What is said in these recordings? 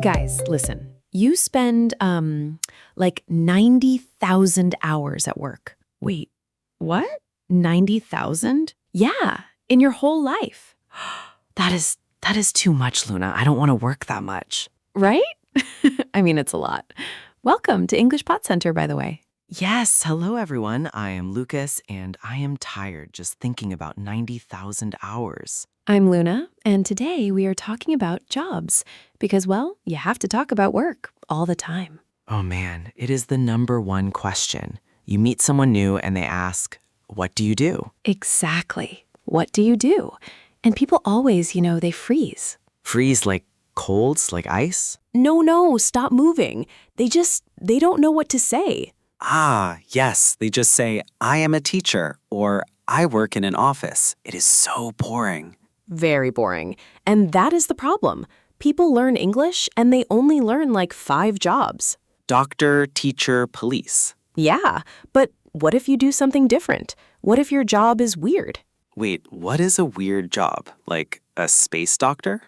Guys, listen. You spend, like 90,000 hours at work. Wait, what? 90,000? Yeah, in your whole life. That is too much, Luna. I don't want to work that much. Right? I mean, it's a lot. Welcome to English Pot Center, by the way. Yes, hello everyone. I am Lucas, and I am tired just thinking about 90,000 hours. I'm Luna, and today we are talking about jobs because, well, you have to talk about work all the time. Oh man, it is the #1 question. You meet someone new and they ask, "What do you do?" Exactly. What do you do? And people always, they freeze. Freeze like colds, like ice? No, stop moving. They don't know what to say. Ah, yes, they just say, I am a teacher, or I work in an office. It is so boring. Very boring. And that is the problem. People learn English and they only learn like 5 jobs. Doctor, teacher, police. Yeah, but what if you do something different? What if your job is weird? Wait, what is a weird job? Like a space doctor?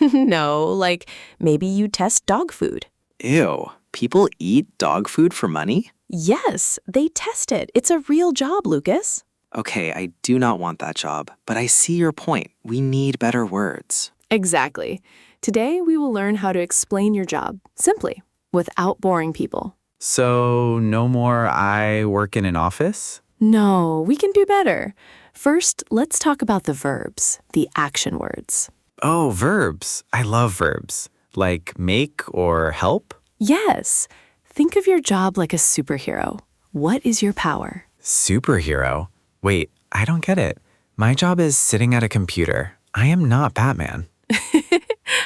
No, like maybe you test dog food. Ew, people eat dog food for money? Yes, they test it. It's a real job, Lucas. Okay, I do not want that job, but I see your point. We need better words. Exactly. Today we will learn how to explain your job simply, without boring people. So, no more I work in an office? No, we can do better. First, let's talk about the verbs, the action words. Oh, verbs. I love verbs. Like make or help? Yes. Think of your job like a superhero. What is your power? Superhero? Wait, I don't get it. My job is sitting at a computer. I am not Batman.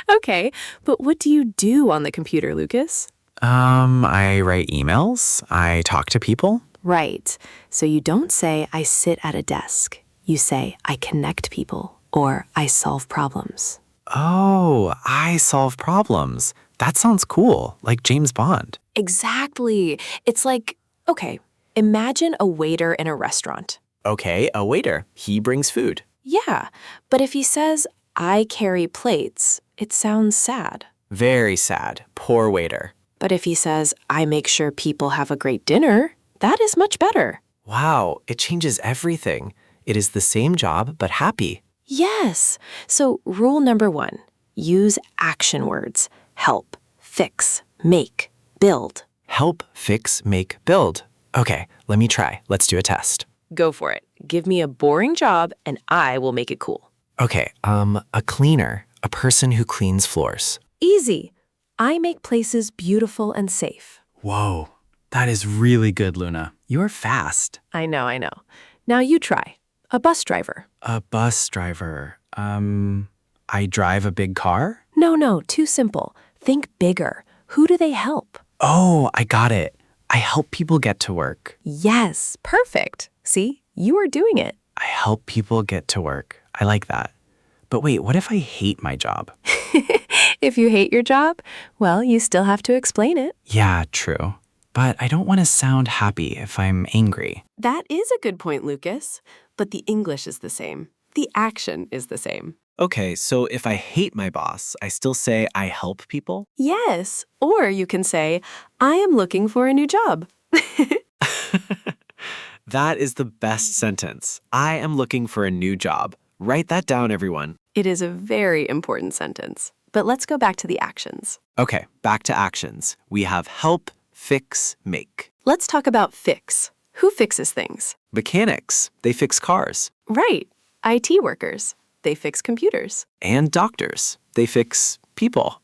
Okay, but what do you do on the computer, Lucas? I write emails. I talk to people. Right. So you don't say, I sit at a desk. You say, I connect people, or I solve problems. Oh, I solve problems. That sounds cool, like James Bond. Exactly. It's like, okay, imagine a waiter in a restaurant. Okay, a waiter. He brings food. Yeah, but if he says, I carry plates, it sounds sad. Very sad. Poor waiter. But if he says, I make sure people have a great dinner, that is much better. Wow, it changes everything. It is the same job, but happy. Yes. So rule number 1, use action words. Help, fix, make, build. Help, fix, make, build. Okay, let me try. Let's do a test. Go for it. Give me a boring job and I will make it cool. Okay, a cleaner, a person who cleans floors. Easy. I make places beautiful and safe. Whoa, that is really good, Luna. You're fast. I know. Now you try. A bus driver. A bus driver. I drive a big car? No, too simple. Think bigger. Who do they help? Oh, I got it. I help people get to work. Yes, perfect. See, you are doing it. I help people get to work. I like that. But wait, what if I hate my job? If you hate your job, well, you still have to explain it. Yeah, true. But I don't want to sound happy if I'm angry. That is a good point, Lucas. But the English is the same. The action is the same. Okay, so if I hate my boss, I still say I help people? Yes, or you can say, I am looking for a new job. That is the best sentence. I am looking for a new job. Write that down, everyone. It is a very important sentence. But let's go back to the actions. Okay, back to actions. We have help, fix, make. Let's talk about fix. Who fixes things? Mechanics, they fix cars. Right. IT workers. They fix computers. And doctors, they fix people.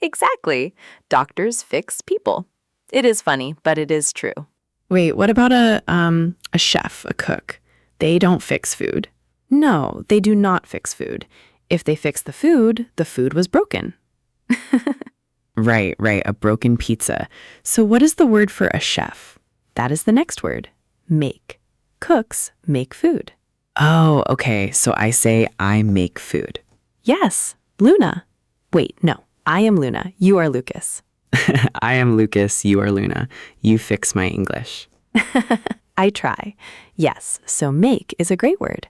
Exactly. Doctors fix people. It is funny, but it is true. Wait, what about a chef, a cook? They don't fix food. No, they do not fix food. If they fix the food was broken. Right, a broken pizza. So what is the word for a chef? That is the next word. Make. Cooks make food. Oh, okay, so I say I make food. Yes, Luna. Wait, no, I am Luna. You are Lucas. I am Lucas, you are Luna. You fix my English. I try. Yes, so make is a great word.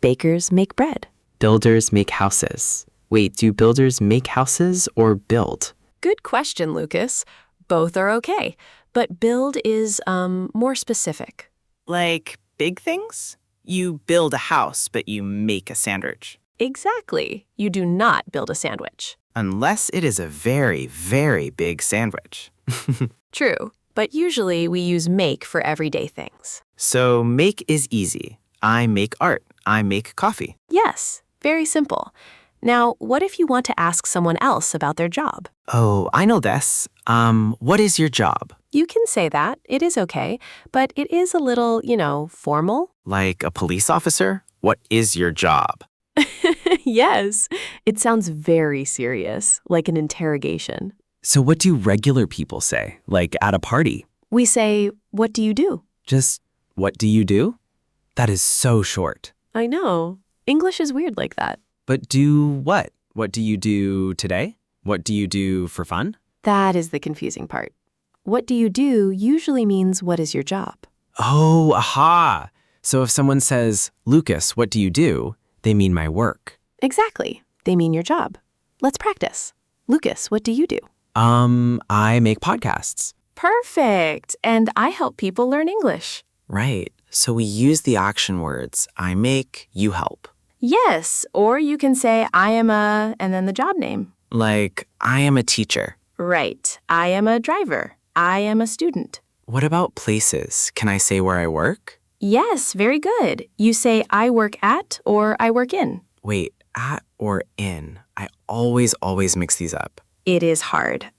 Bakers make bread. Builders make houses. Wait, do builders make houses or build? Good question, Lucas. Both are okay, but build is more specific. Like big things? You build a house, but you make a sandwich. Exactly. You do not build a sandwich. Unless it is a very, very big sandwich. True, but usually we use make for everyday things. So make is easy. I make art. I make coffee. Yes, very simple. Now, what if you want to ask someone else about their job? Oh, I know this. What is your job? You can say that. It is okay, but it is a little, formal. Like a police officer? What is your job? Yes, it sounds very serious, like an interrogation. So what do regular people say, like at a party? We say, "What do you do?" Just, what do you do? That is so short. I know. English is weird like that. But do what? What do you do today? What do you do for fun? That is the confusing part. What do you do usually means what is your job? Oh, aha. So if someone says, Lucas, what do you do? They mean my work. Exactly. They mean your job. Let's practice. Lucas, what do you do? I make podcasts. Perfect. And I help people learn English. Right. So we use the action words I make, you help. Yes, or you can say I am a, and then the job name. Like, I am a teacher. Right. I am a driver. I am a student. What about places? Can I say where I work? Yes, very good. You say I work at or I work in. Wait, at or in? I always mix these up. It is hard.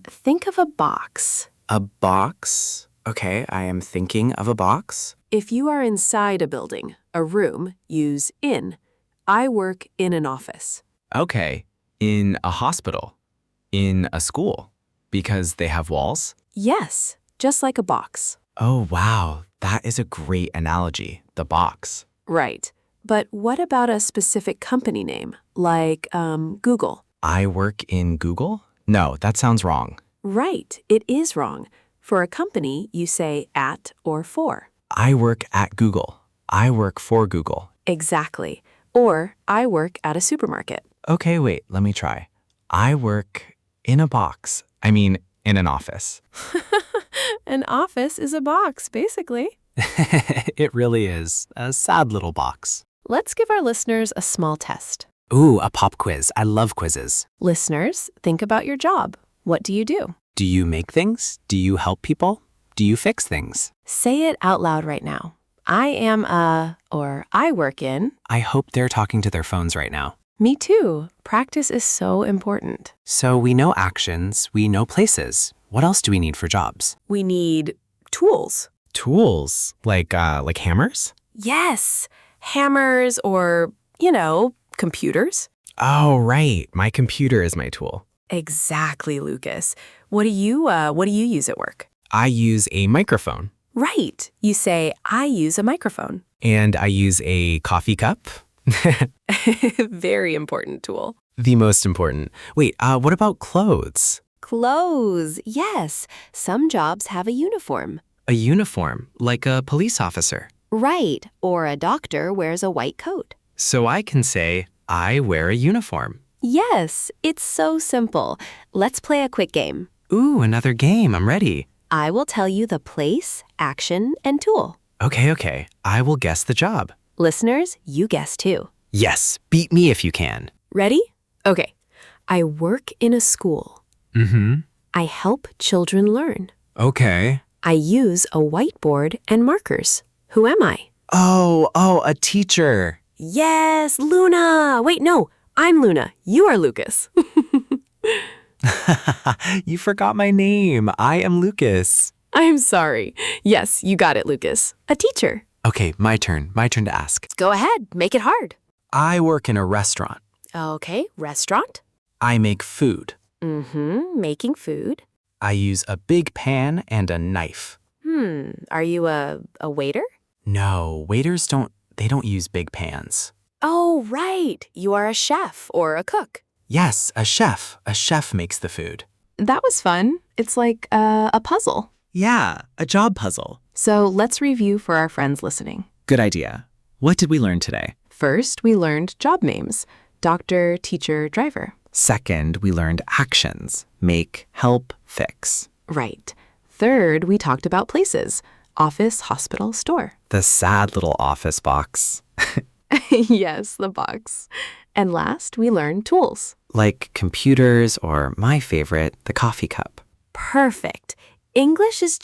Think of a box. A box? Okay, I am thinking of a box. If you are inside a building, a room, use in. I work in an office. Okay. In a hospital. In a school. Because they have walls? Yes, just like a box. Oh, wow. That is a great analogy. The box. Right. But what about a specific company name, like Google? I work in Google? No, that sounds wrong. Right, it is wrong. For a company, you say at or for. I work at Google. I work for Google. Exactly. Or I work at a supermarket. Okay, wait, let me try. I work in a box. I mean, in an office. An office is a box, basically. It really is. A sad little box. Let's give our listeners a small test. Ooh, a pop quiz. I love quizzes. Listeners, think about your job. What do you do? Do you make things? Do you help people? Do you fix things? Say it out loud right now. I am a, or I work in. I hope they're talking to their phones right now. Me too. Practice is so important. So we know actions, we know places. What else do we need for jobs? We need tools. Tools, like hammers? Yes. Hammers or, computers. Oh, right. My computer is my tool. Exactly, Lucas. What do you use at work? I use a microphone. Right. You say, I use a microphone. And I use a coffee cup. Very important tool. The most important. Wait, what about clothes? Clothes. Yes. Some jobs have a uniform. A uniform, like a police officer. Right. Or a doctor wears a white coat. So I can say, I wear a uniform. Yes. It's so simple. Let's play a quick game. Ooh, another game. I'm ready. I will tell you the place, action, and tool. Okay. I will guess the job. Listeners, you guess too. Yes, beat me if you can. Ready? Okay. I work in a school. Mm-hmm. I help children learn. Okay. I use a whiteboard and markers. Who am I? Oh, a teacher. Yes, Luna! Wait, no, I'm Luna. You are Lucas. You forgot my name. I am Lucas. I'm sorry. Yes, you got it, Lucas. A teacher. Okay, my turn. My turn to ask. Go ahead, make it hard. I work in a restaurant. Okay, restaurant. I make food. Making food. I use a big pan and a knife. Are you a waiter? No, waiters don't use big pans. Oh, right. You are a chef or a cook. Yes, a chef. A chef makes the food. That was fun. It's like a puzzle. Yeah, a job puzzle. So let's review for our friends listening. Good idea. What did we learn today? First, we learned job names. doctor, teacher, driver. Second, we learned actions: make, help, fix. Right. Third, we talked about places: office, hospital, store. The sad little office box. Yes, the box. And last, we learned tools. Like computers, or my favorite, the coffee cup. Perfect. English is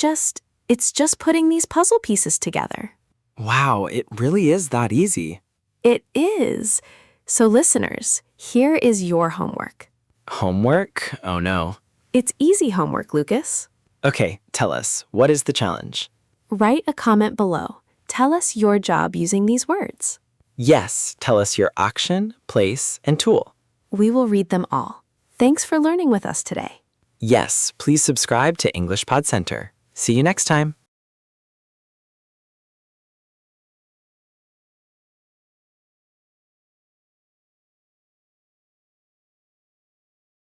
it's just putting these puzzle pieces together. Wow, it really is that easy. It is. So listeners, here is your homework. Homework? Oh no. It's easy homework, Lucas. Okay, tell us, what is the challenge? Write a comment below. Tell us your job using these words. Yes, tell us your action, place, and tool. We will read them all. Thanks for learning with us today. Yes, please subscribe to English Pod Center. See you next time.